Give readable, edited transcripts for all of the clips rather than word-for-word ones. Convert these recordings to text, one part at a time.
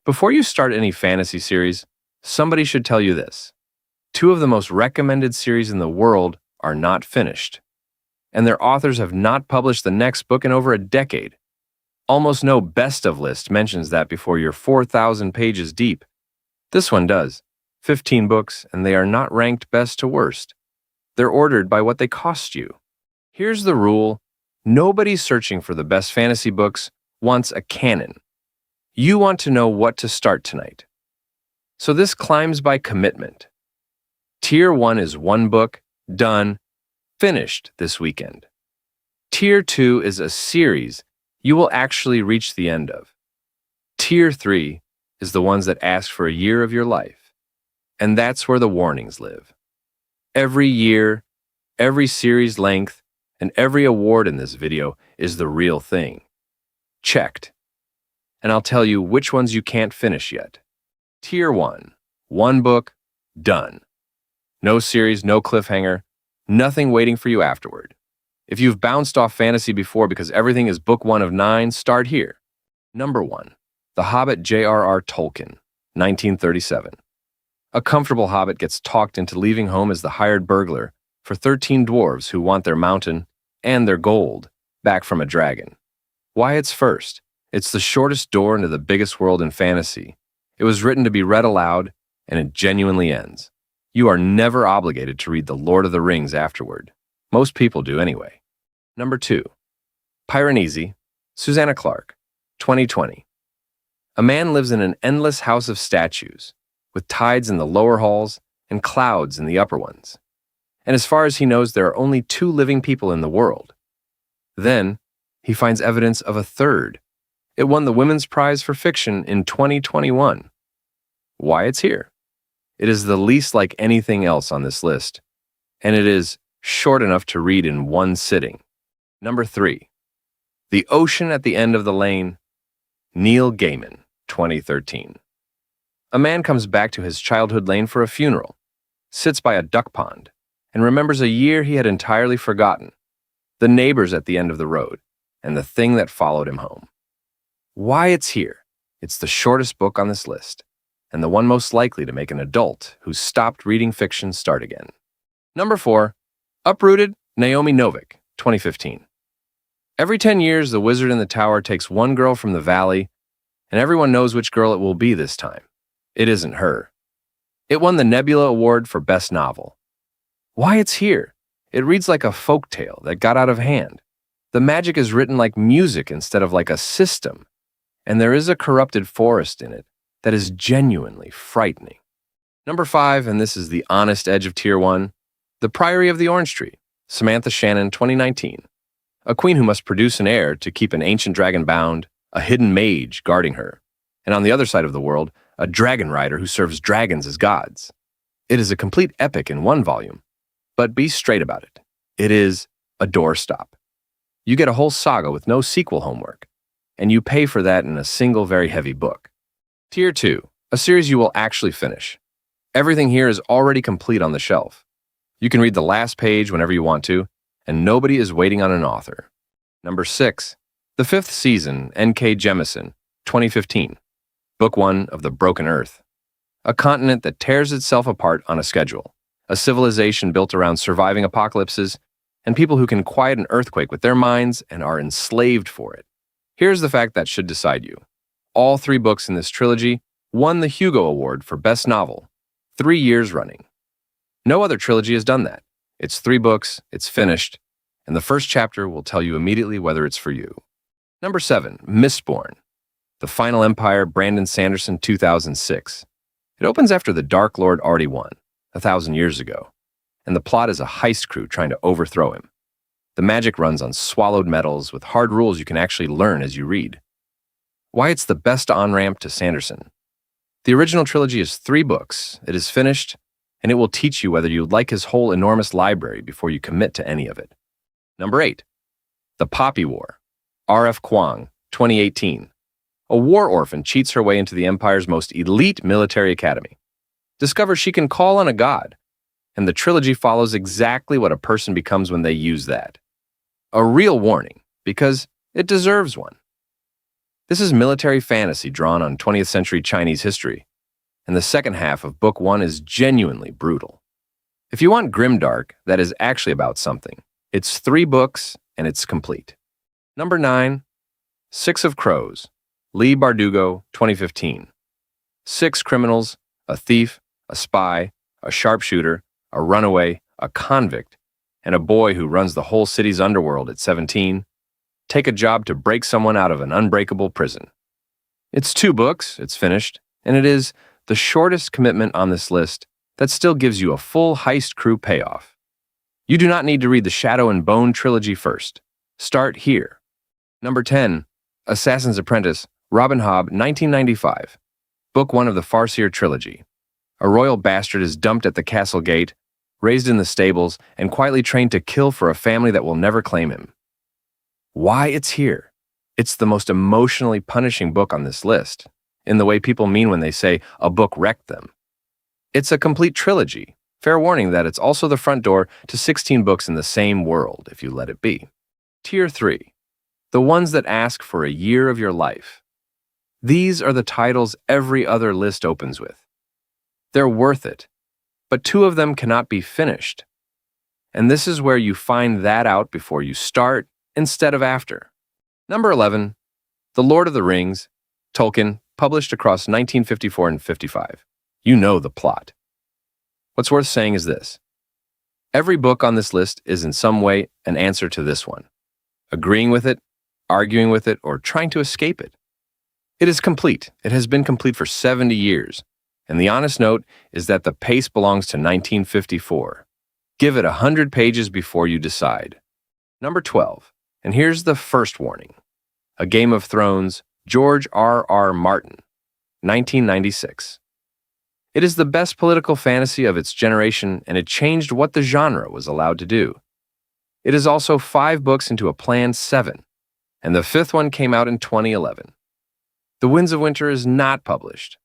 Before you start any fantasy series, somebody should tell you this. Two of the most recommended series in the world are not finished, and their authors have not published the next book in over a decade. Almost no best of list mentions that before you're 4,000 pages deep. This one does. 15 books, and they are not ranked best to worst. They're ordered by what they cost you. Here's the rule. Nobody searching for the best fantasy books wants a canon. You want to know what to start tonight. So this climbs by commitment. Tier 1 is one book, done, finished this weekend. Tier 2 is a series you will actually reach the end of. Tier 3 is the ones that ask for a year of your life. And that's where the warnings live. Every year, every series length, and every award in this video is the real thing. Checked. And I'll tell you which ones you can't finish yet. Tier 1, one book, done. No series, no cliffhanger, nothing waiting for you afterward. If you've bounced off fantasy before because everything is book 1 of 9, start here. Number 1, The Hobbit J.R.R. Tolkien, 1937. A comfortable hobbit gets talked into leaving home as the hired burglar for 13 dwarves who want their mountain and their gold back from a dragon. Why it's first? It's the shortest door into the biggest world in fantasy. It was written to be read aloud, and it genuinely ends. You are never obligated to read The Lord of the Rings afterward. Most people do anyway. Number 2, Piranesi, Susanna Clarke, 2020. A man lives in an endless house of statues, with tides in the lower halls and clouds in the upper ones. And as far as he knows, there are only 2 living people in the world. Then, he finds evidence of a third. It won the Women's Prize for Fiction in 2021. Why it's here? It is the least like anything else on this list, and it is short enough to read in one sitting. Number 3, The Ocean at the End of the Lane, Neil Gaiman, 2013. A man comes back to his childhood lane for a funeral, sits by a duck pond, and remembers a year he had entirely forgotten, the neighbors at the end of the road, and the thing that followed him home. Why it's here? It's the shortest book on this list, and the one most likely to make an adult who stopped reading fiction start again. Number 4, Uprooted, Naomi Novik, 2015. Every 10 years, the wizard in the tower takes one girl from the valley, and everyone knows which girl it will be this time. It isn't her. It won the Nebula Award for Best Novel. Why it's here? It reads like a folktale that got out of hand. The magic is written like music instead of like a system, and there is a corrupted forest in it that is genuinely frightening. Number 5, and this is the honest edge of Tier 1, The Priory of the Orange Tree, Samantha Shannon, 2019. A queen who must produce an heir to keep an ancient dragon bound, a hidden mage guarding her, and on the other side of the world, a dragon rider who serves dragons as gods. It is a complete epic in one volume, but be straight about it. It is a doorstop. You get a whole saga with no sequel homework, and you pay for that in a single very heavy book. Tier 2, a series you will actually finish. Everything here is already complete on the shelf. You can read the last page whenever you want to, and nobody is waiting on an author. Number 6, the 5th season, N.K. Jemisin, 2015. Book 1 of The Broken Earth. A continent that tears itself apart on a schedule. A civilization built around surviving apocalypses, and people who can quiet an earthquake with their minds and are enslaved for it. Here's the fact that should decide you. All 3 books in this trilogy won the Hugo Award for Best Novel, 3 years running. No other trilogy has done that. It's 3 books, it's finished, and the first chapter will tell you immediately whether it's for you. Number 7, Mistborn, The Final Empire, Brandon Sanderson, 2006. It opens after the Dark Lord already won, 1,000 years ago, and the plot is a heist crew trying to overthrow him. The magic runs on swallowed metals with hard rules you can actually learn as you read. Why it's the best on-ramp to Sanderson. The original trilogy is 3 books, it is finished, and it will teach you whether you like his whole enormous library before you commit to any of it. Number 8, The Poppy War, R.F. Kuang, 2018. A war orphan cheats her way into the Empire's most elite military academy. Discovers she can call on a god, and the trilogy follows exactly what a person becomes when they use that. A real warning, because it deserves one. This is military fantasy drawn on 20th century Chinese history, and the second half of Book 1 is genuinely brutal. If you want grimdark that is actually about something, it's 3 books and it's complete. Number 9, Six of Crows, Lee Bardugo, 2015. 6 criminals, a thief, a spy, a sharpshooter, a runaway, a convict, and a boy who runs the whole city's underworld at 17, take a job to break someone out of an unbreakable prison. It's 2 books, it's finished, and it is the shortest commitment on this list that still gives you a full heist crew payoff. You do not need to read the Shadow and Bone trilogy first. Start here. Number 10, Assassin's Apprentice, Robin Hobb, 1995. Book 1 of the Farseer trilogy. A royal bastard is dumped at the castle gate, raised in the stables, and quietly trained to kill for a family that will never claim him. Why it's here? It's the most emotionally punishing book on this list, in the way people mean when they say a book wrecked them. It's a complete trilogy. Fair warning that it's also the front door to 16 books in the same world, if you let it be. Tier 3. The ones that ask for a year of your life. These are the titles every other list opens with. They're worth it, but 2 of them cannot be finished. And this is where you find that out before you start instead of after. Number 11, The Lord of the Rings, Tolkien, published across 1954 and 55. You know the plot. What's worth saying is this. Every book on this list is in some way an answer to this one. Agreeing with it, arguing with it, or trying to escape it. It is complete. It has been complete for 70 years. And the honest note is that the pace belongs to 1954. Give it 100 pages before you decide. Number 12. And here's the first warning. A Game of Thrones, George R.R. Martin, 1996. It is the best political fantasy of its generation, and it changed what the genre was allowed to do. It is also 5 books into a planned 7, and the 5th one came out in 2011. The Winds of Winter is not published.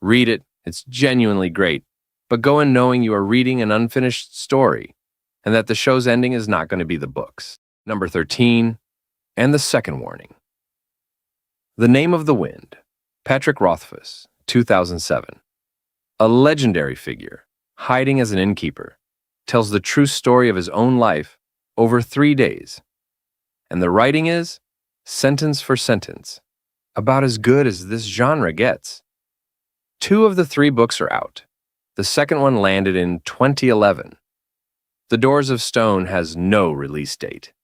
Read it, it's genuinely great, but go in knowing you are reading an unfinished story, and that the show's ending is not going to be the book's. Number 13, and the second warning. The Name of the Wind, Patrick Rothfuss, 2007. A legendary figure, hiding as an innkeeper, tells the true story of his own life over 3 days. And the writing is, sentence for sentence, about as good as this genre gets. 2 of the 3 books are out. The second one landed in 2011. The Doors of Stone has no release date.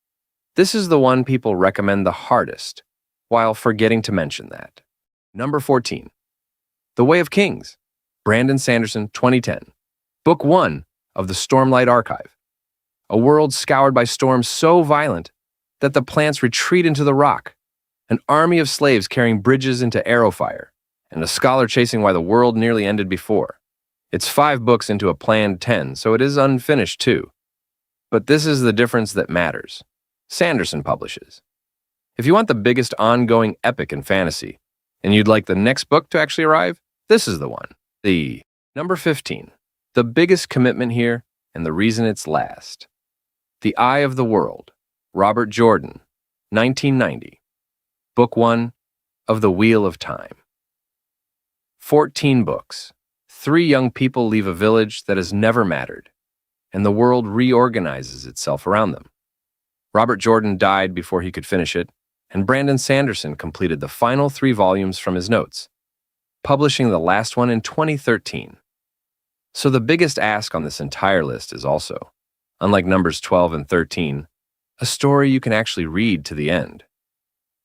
This is the one people recommend the hardest, while forgetting to mention that. Number 14. The Way of Kings, Brandon Sanderson, 2010. Book 1 of the Stormlight Archive. A world scoured by storms so violent that the plants retreat into the rock, an army of slaves carrying bridges into arrowfire, and a scholar chasing why the world nearly ended before. It's 5 books into a planned 10, so it is unfinished too. But this is the difference that matters. Sanderson publishes. If you want the biggest ongoing epic in fantasy, and you'd like the next book to actually arrive, this is the one. The number 15. The biggest commitment here, and the reason it's last. The Eye of the World, Robert Jordan, 1990. Book 1 of The Wheel of Time. 14 books. 3 young people leave a village that has never mattered, and the world reorganizes itself around them. Robert Jordan died before he could finish it, and Brandon Sanderson completed the final 3 volumes from his notes, publishing the last one in 2013. So the biggest ask on this entire list is also, unlike numbers 12 and 13, a story you can actually read to the end.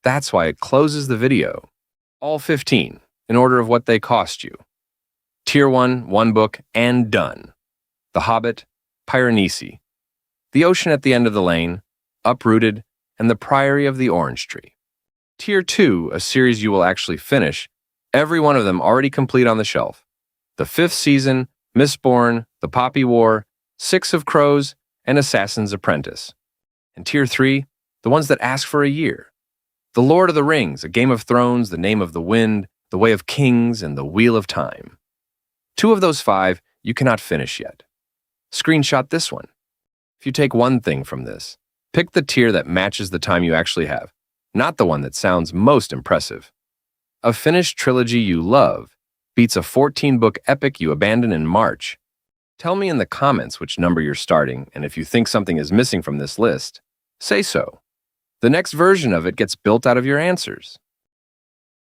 That's why it closes the video. All 15, in order of what they cost you. Tier 1, 1 book, and done. The Hobbit, Piranesi, The Ocean at the End of the Lane, Uprooted, and The Priory of the Orange Tree. Tier 2, a series you will actually finish, every one of them already complete on the shelf. The 5th season, Mistborn, The Poppy War, Six of Crows, and Assassin's Apprentice. And Tier 3, the ones that ask for a year. The Lord of the Rings, A Game of Thrones, The Name of the Wind, The Way of Kings, and The Wheel of Time. 2 of those 5 you cannot finish yet. Screenshot this one. If you take one thing from this, pick the tier that matches the time you actually have. not the one that sounds most impressive. A finished trilogy you love beats a 14-book epic you abandon in March. Tell me in the comments which number you're starting, and if you think something is missing from this list, say so. The next version of it gets built out of your answers.